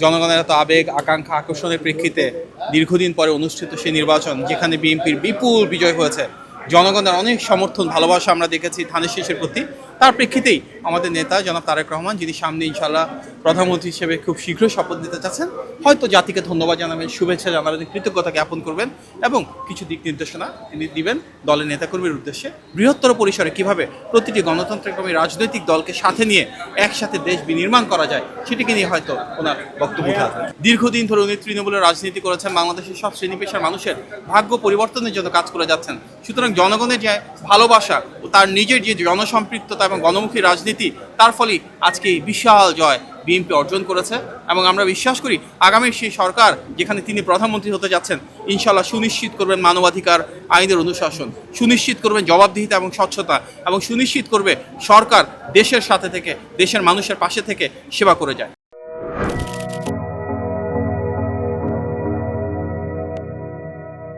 জনগণের এত আবেগ আকাঙ্ক্ষা আকর্ষণের প্রেক্ষিতে দীর্ঘদিন পরে অনুষ্ঠিত সেই নির্বাচন, যেখানে বিএনপির বিপুল বিজয় হয়েছে, জনগণের অনেক সমর্থন ভালোবাসা আমরা দেখেছি ধানের শীষের প্রতি। তার প্রেক্ষিতেই আমাদের নেতা জনাব তারেক রহমান, যিনি সামনে ইনশাল্লাহ প্রধানমন্ত্রী হিসেবে খুব শীঘ্রই শপথ নিতে চাচ্ছেন, হয়তো জাতিকে ধন্যবাদ জানাবেন, শুভেচ্ছা জানাবেন, কৃতজ্ঞতা জ্ঞাপন করবেন এবং কিছু দিক নির্দেশনা তিনি দিবেন দলের নেতাকর্মীর উদ্দেশ্যে। বৃহত্তর পরিসরে কিভাবে প্রতিটি গণতন্ত্রকামী রাজনৈতিক দলকে সাথে নিয়ে একসাথে দেশ বিনির্মাণ করা যায়, সেটিকে নিয়ে হয়তো ওনার বক্তব্য থাকবে। দীর্ঘদিন ধরে উনি তৃণমূলের রাজনীতি করেছেন, বাংলাদেশের সব শ্রেণী পেশার মানুষের ভাগ্য পরিবর্তনের জন্য কাজ করে যাচ্ছেন। সুতরাং জনগণের যে ভালোবাসা ও তার নিজের যে জনসম্পৃক্ততা এবং গণমুখী রাজনীতি, তার ফলেই আজকে এই বিশাল জয় বিএনপি অর্জন করেছে। এবং আমরা বিশ্বাস করি আগামী সেই সরকার, যেখানে তিনি প্রধানমন্ত্রী হতে যাচ্ছেন, ইনশাল্লাহ সুনিশ্চিত করবেন মানবাধিকার আইনের অনুশাসন, সুনিশ্চিত করবেন জবাবদিহিতা এবং স্বচ্ছতা, এবং সুনিশ্চিত করবে সরকার দেশের সাথে থেকে, দেশের মানুষের পাশে থেকে সেবা করে যায়।